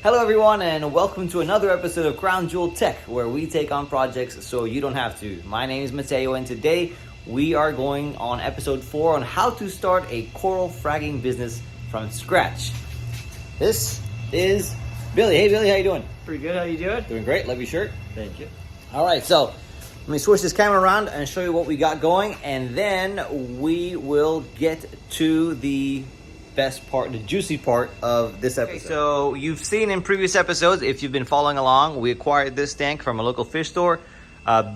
Hello everyone and welcome to another episode of Crown Jewel Tech, where we take on projects so you don't have to. My name is Matteo and today we are going on episode 4 on how to start a coral fragging business from scratch. This is Billy. Hey Billy, how you doing? Pretty good, how you doing? Doing great, love your shirt. Thank you. Alright, so let me switch this camera around and show you what we got going, and then we will get to the best part, the juicy part of this episode. Okay, so you've seen in previous episodes, if you've been following along, we acquired this tank from a local fish store.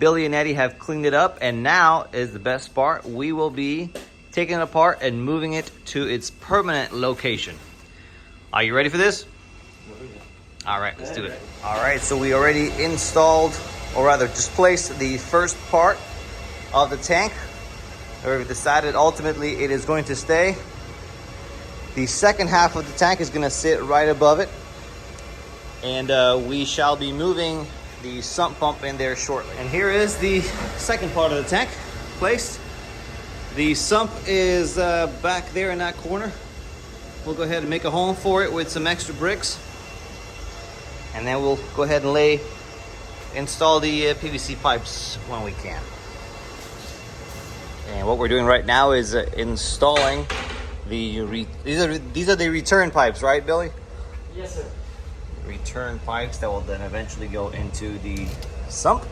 Billy and Eddie have cleaned it up, and now is the best part. We will be taking it apart and moving it to its permanent location. Are you ready for this? All right, let's do it. All right, so we already installed, or rather displaced, the first part of the tank. We've decided ultimately it is going to stay. The second half of the tank is going to sit right above it, and we shall be moving the sump pump in there shortly. And here is the second part of the tank placed. The sump is back there in that corner. We'll go ahead and make a home for it with some extra bricks, and then we'll go ahead and install the PVC pipes when we can. And what we're doing right now is installing these are the return pipes, right, Billy? Yes, sir. Return pipes that will then eventually go into the sump.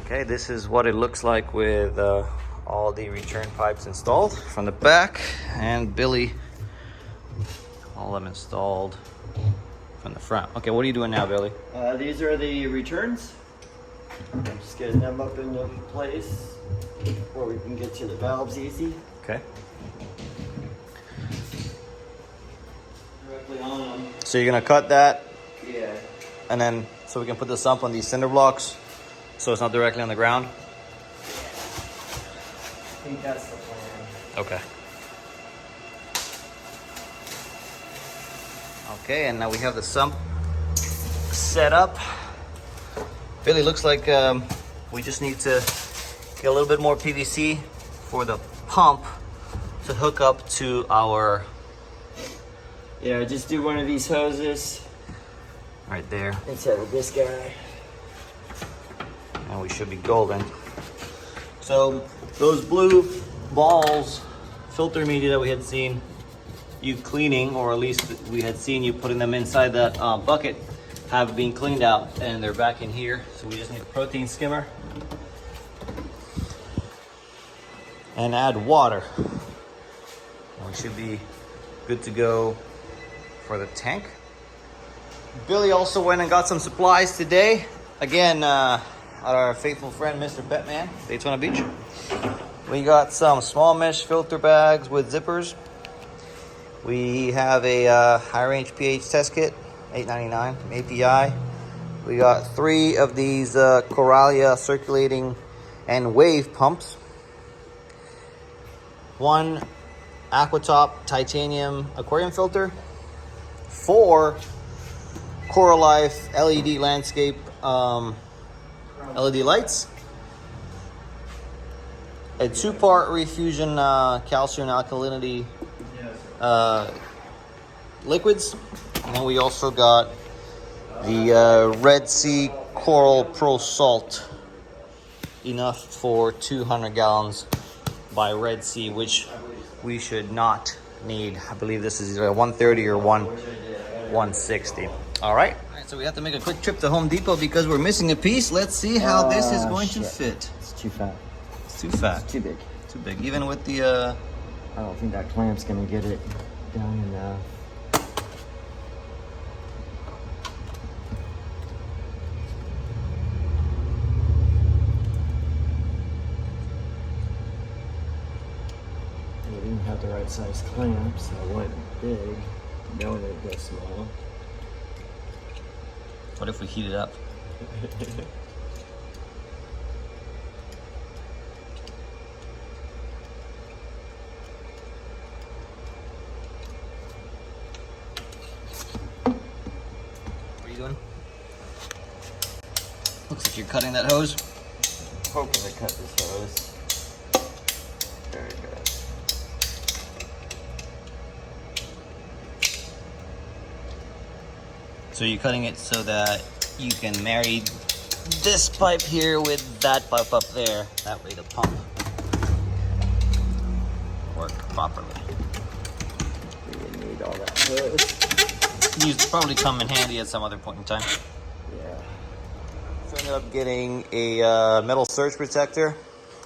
Okay, this is what it looks like with all the return pipes installed from the back, and Billy, all of them installed from the front. Okay, what are you doing now, Billy? These are the returns. I'm just getting them up into place where we can get to the valves easy. Okay. Directly on them. So you're gonna cut that, Yeah. and then so we can put the sump on these cinder blocks, so it's not directly on the ground. I think that's the plan. Okay. Okay, and now we have the sump set up. Billy, looks like we just need to get a little bit more PVC for the pump to hook up to our... Yeah, just do one of these hoses right there, instead of this guy. and we should be golden. So those blue balls, filter media that we had seen you cleaning, or at least we had seen you putting them inside that bucket, have been cleaned out, and they're back in here. So we just need a protein skimmer and add water. And we should be good to go for the tank. Billy also went and got some supplies today. Again, at our faithful friend, Mr. Petman, Daytona Beach. We got some small mesh filter bags with zippers. We have a high range pH test kit, $8.99 from API. We got 3 of these Coralia circulating and wave pumps. 1 Aquatop titanium aquarium filter. 4 Coral Life LED landscape LED lights. A 2-part refusion calcium alkalinity liquids. And then we also got the Red Sea Coral Pro Salt, enough for 200 gallons by Red Sea, which we should not need. I believe this is either 130 or 160. All right, so we have to make a quick trip to Home Depot because we're missing a piece. Let's see how this is going to fit. It's too fat. It's too fat. It's too big. Too big, even with the I don't think that clamp's gonna get it down in We didn't have the right size clamp, so I went big. Now it go small. What if we heat it up? What are you doing? Looks like you're cutting that hose. Hoping to cut this hose. Very good. So you're cutting it so that you can marry this pipe here with that pipe up there. That way the pump work properly. We need all that hose. These probably come in handy at some other point in time. Yeah. So I ended up getting a metal surge protector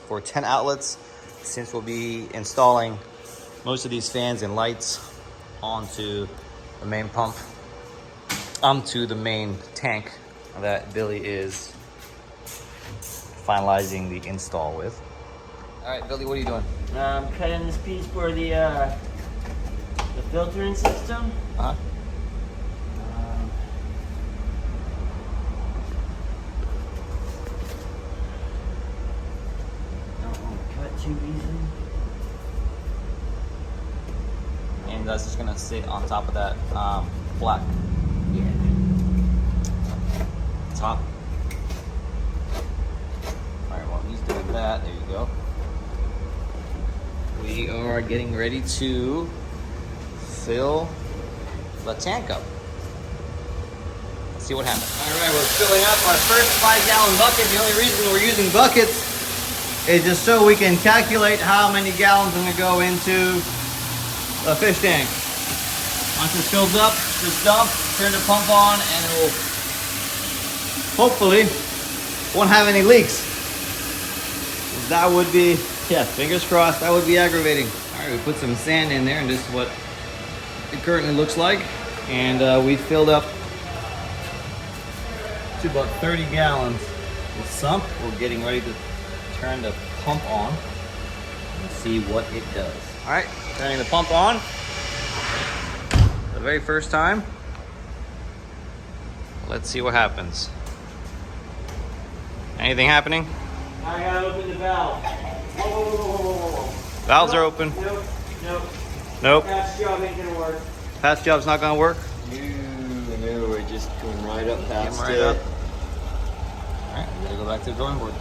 for 10 outlets, since we'll be installing most of these fans and lights onto the main pump, onto the main tank that Billy is finalizing the install with. All right, Billy, what are you doing? I'm cutting this piece for the filtering system. Uh-huh. Don't want to cut too easy. And that's just gonna sit on top of that black top. All right, while he's doing that, there you go. We are getting ready to fill the tank up. Let's see what happens. All right, we're filling up our first 5-gallon bucket. The only reason we're using buckets is just so we can calculate how many gallons are gonna go into a fish tank. Once it fills up, just dump, turn the pump on, and it will hopefully won't have any leaks. That would be, yeah, fingers crossed, that would be aggravating. All right, we put some sand in there, and this is what it currently looks like. And we filled up to about 30 gallons with sump. We're getting ready to turn the pump on and see what it does. All right, turning the pump on. The very first time. Let's see what happens. Anything happening? I gotta open the valve. Whoa. Valves are open. Nope. Nope. Patch job ain't gonna work. Patch job's not gonna work. No, we're just going right up past Right it. up. All right, we gotta go back to the drawing board.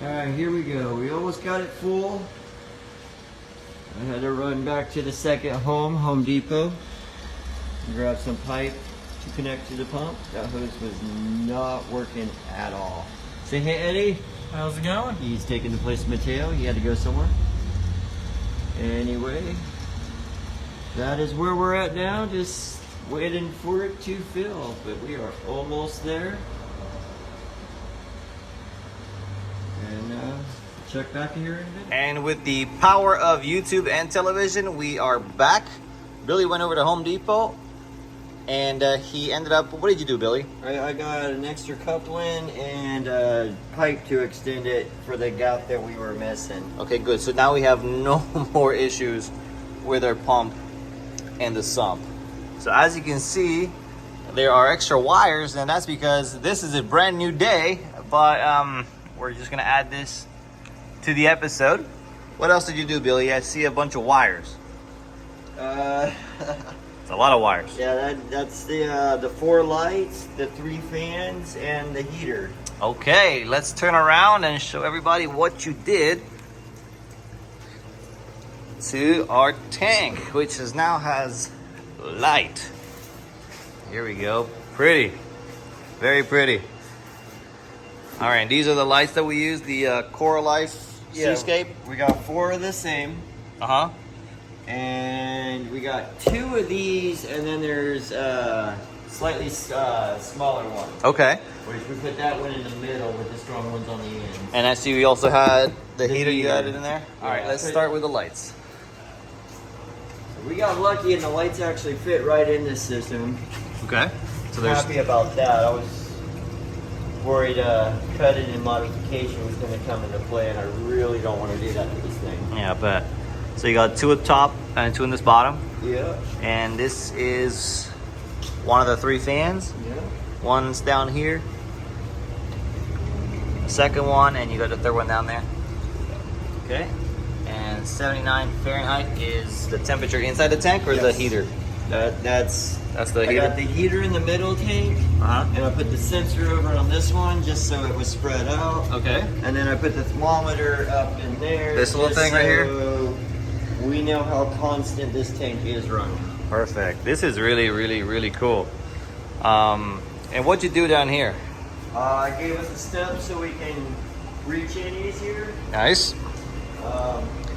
Alright, here we go. We almost got it full. I had to run back to the second Home Depot, and grab some pipe to connect to the pump. That hose was not working at all. Say hey, Eddie. How's it going? He's taking the place of Matteo. He had to go somewhere. Anyway, that is where we're at now. Just waiting for it to fill, but we are almost there. And check back here in a minute. And with the power of YouTube and television, we are back. Billy went over to Home Depot, and he ended up, what did you do, Billy? I got an extra coupling and a pipe to extend it for the gap that we were missing. Okay, good. So now we have no more issues with our pump and the sump. So as you can see, there are extra wires, and that's because this is a brand new day, but we're just gonna add this to the episode. What else did you do, Billy? I see a bunch of wires. It's a lot of wires. Yeah, that's the 4 lights, the 3 fans, and the heater. Okay, let's turn around and show everybody what you did to our tank, which now has light. Here we go. Pretty. Very pretty. All right, these are the lights that we use, the Coral Seascape. We got 4 of the same. Uh-huh. And we got 2 of these, and then there's slightly smaller one. Okay. Which we put that one in the middle with the strong ones on the ends. And I see we also had the heater you heater. added in there. All right, Yeah, let's start with the lights. We got lucky, and the lights actually fit right in this system. Okay. So there's Happy about that. I was worried cutting and modification was going to come into play, and I really don't want to do that to this thing. yeah, but so you got 2 at the top and 2 in this bottom, Yeah. and this is one of the 3 fans. Yeah. One's down here, the second one, and you got the third one down there. Okay. And 79 Fahrenheit is the temperature inside the tank, or the Yes. heater? That's the I heater. got the heater in the middle tank, Uh-huh. and I put the sensor over on this one just so it was spread out. Okay. And then I put the thermometer up in there. This little just thing right here? so we know how constant this tank is running. Perfect. This is really, really, really cool. And what'd you do down here? I gave us a step so we can reach in easier. Nice.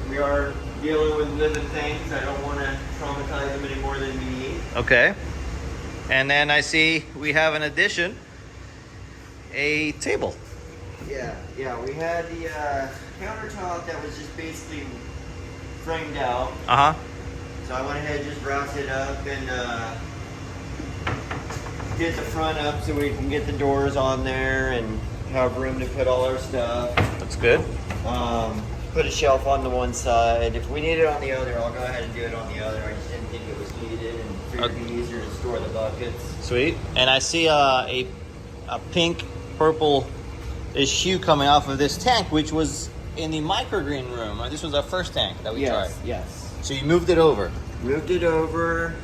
We are dealing with living things. I don't want to traumatize them any more than we need. Okay. And then I see we have an addition, a table. Yeah. We had the countertop that was just basically framed out. Uh-huh. So I went ahead and just wrapped it up and did the front up so we can get the doors on there and have room to put all our stuff. That's good. Put a shelf on the one side. If we need it on the other, I'll go ahead and do it on the other. I just didn't think it was needed and figured it'd be easier to store the buckets. Sweet. And I see a pink, purple-ish hue coming off of this tank, which was in the microgreen room. This was our first tank that we tried. Yes. So you moved it over. Moved it over.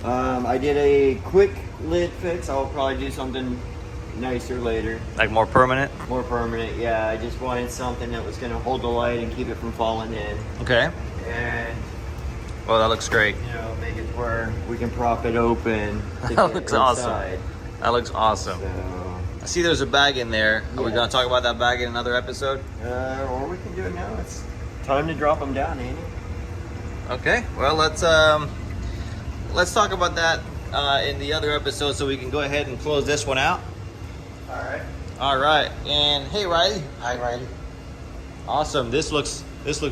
I did a quick lid fix. I'll probably do something nicer later. Like more permanent? More permanent, yeah. I just wanted something that was going to hold the light and keep it from falling in. Okay. And, Well, that looks great. you know, make it where we can prop it open. To That get looks inside. awesome. That looks awesome. So, I see there's a bag in there. Are we Yeah. going to talk about that bag in another episode? or we can do it now. It's time to drop them down, ain't it? Okay. Well, let's talk about that in the other episode so we can go ahead and close this one out. All right. All right. And hey, Riley. Hi, Riley. Awesome. This looks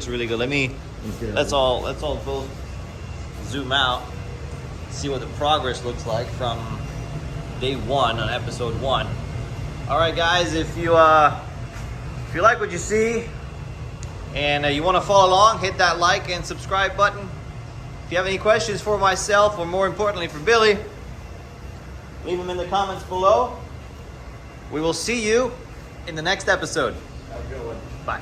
really good. Let's all both zoom out, see what the progress looks like from day 1 on episode 1. All right, guys, if you like what you see and you want to follow along, hit that like and subscribe button. If you have any questions for myself or more importantly for Billy, leave them in the comments below. We will see you in the next episode. Have a good one. Bye.